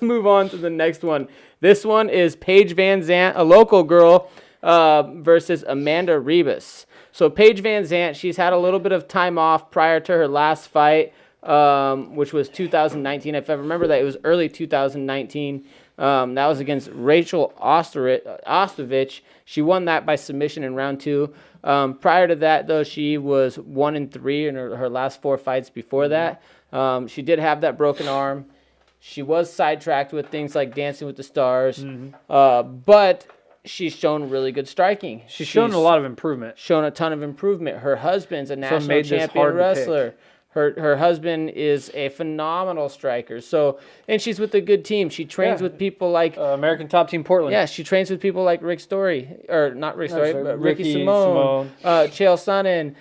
move on to the next one. This one is Paige VanZant, a local girl, versus Amanda Ribas. So Paige VanZant, she's had a little bit of time off prior to her last fight, which was 2019. If I remember that, it was early 2019. That was against Rachel Ostovich. She won that by submission in round 2. Prior to that, though, she was 1-3 in her last 4 fights before that. She did have that broken arm. She was sidetracked with things like Dancing with the Stars, but she's shown really good striking. She's shown a lot of improvement. Shown a ton of improvement. Her husband's a national champion wrestler. Her husband is a phenomenal striker. So, and she's with a good team. She trains with people like American Top Team Portland. Yeah, she trains with people like Rick Story, or not Rick Story, but Ricky Simone, Chael Sonnen,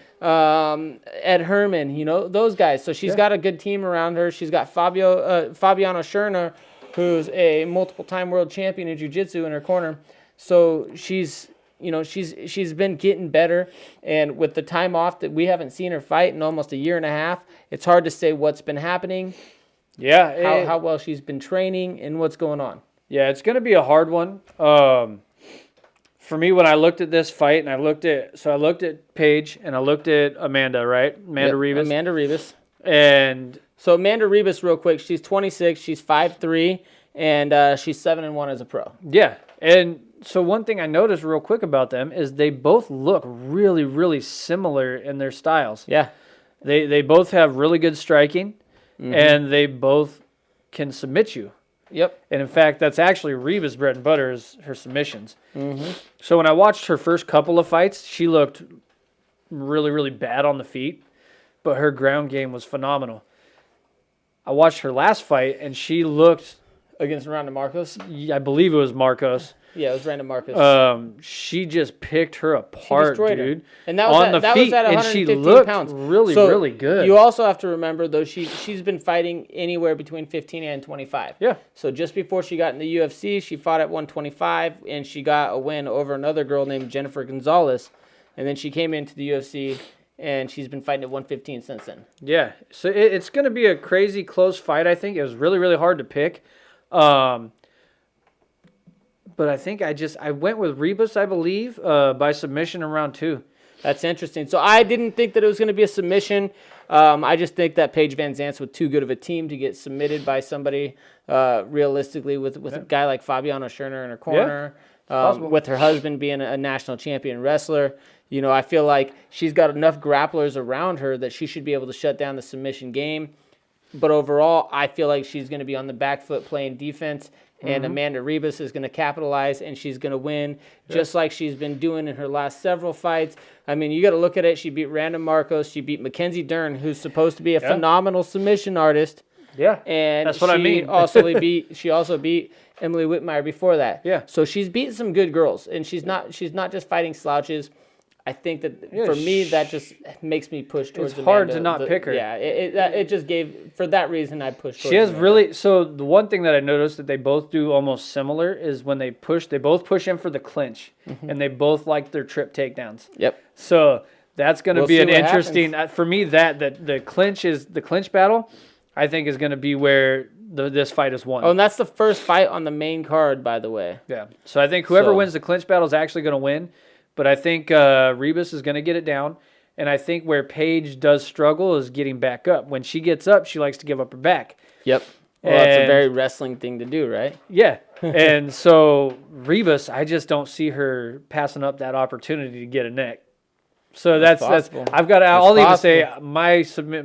Ed Herman. You know those guys. So she's got a good team around her. She's got Fabiano Scherner, who's a multiple-time world champion in jiu-jitsu, in her corner. So she's been getting better, and with the time off that we haven't seen her fight in almost a year and a half, it's hard to say what's been happening. Yeah, how well she's been training and what's going on. Yeah, it's going to be a hard one. For me, when I looked at this fight, and I looked at Paige and I looked at Amanda, right? Ribas. Amanda Ribas. And so Amanda Ribas, real quick, she's 26, she's 5'3", and she's 7-1 as a pro. Yeah, and so one thing I noticed real quick about them is they both look really, really similar in their styles. Yeah. They both have really good striking, and they both can submit you. Yep. And in fact, that's actually Ribas' bread and butter is her submissions. So when I watched her first couple of fights, she looked really, really bad on the feet, but her ground game was phenomenal. I watched her last fight, and she looked... Against Randa Marcos? I believe it was Marcos. Yeah, it was Randa Marcos. She just picked her apart, dude. Her. And that was at 115 and she looked pounds. really, so really good. You also have to remember, though, she's been fighting anywhere between 15 and 25. Yeah. So just before she got in the UFC, she fought at 125, and she got a win over another girl named Jennifer Gonzalez. And then she came into the UFC, and she's been fighting at 115 since then. Yeah. So it's going to be a crazy close fight, I think. It was really, really hard to pick. But I think I went with Ribas, I believe, by submission in round 2. That's interesting. So I didn't think that it was going to be a submission. I just think that Paige VanZant's with too good of a team to get submitted by somebody realistically with a guy like Fabiano Scherner in her corner, with her husband being a national champion wrestler. You know, I feel like she's got enough grapplers around her that she should be able to shut down the submission game. But overall, I feel like she's going to be on the back foot playing defense, and Amanda Ribas is going to capitalize, and she's going to win, just like she's been doing in her last several fights. I mean, you got to look at it. She beat Randa Marcos. She beat Mackenzie Dern, who's supposed to be a phenomenal submission artist. Yeah, and that's what I mean. She also beat Emily Whitmire before that. Yeah. So she's beaten some good girls, and she's not just fighting slouches. I think that for me, that just makes me push towards Amanda. It's hard to not pick her. Yeah, it just gave, for that reason, I pushed towards She has Amanda. really, so the one thing that I noticed that they both do almost similar is when they both push in for the clinch, and they both like their trip takedowns. Yep. So that's going to be an interesting, happens. For me, the clinch battle, I think is going to be where this fight is won. Oh, and that's the first fight on the main card, by the way. Yeah. So I think whoever wins the clinch battle is actually going to win. But I think Ribas is going to get it down. And I think where Paige does struggle is getting back up. When she gets up, she likes to give up her back. Yep. Well, that's a very wrestling thing to do, right? Yeah. And so Ribas, I just don't see her passing up that opportunity to get a neck. So that's I've got all even say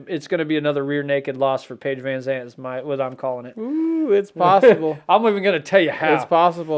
it's going to be another rear naked loss for Paige VanZant is what I'm calling it. Ooh, it's possible. I'm even going to tell you how. It's possible.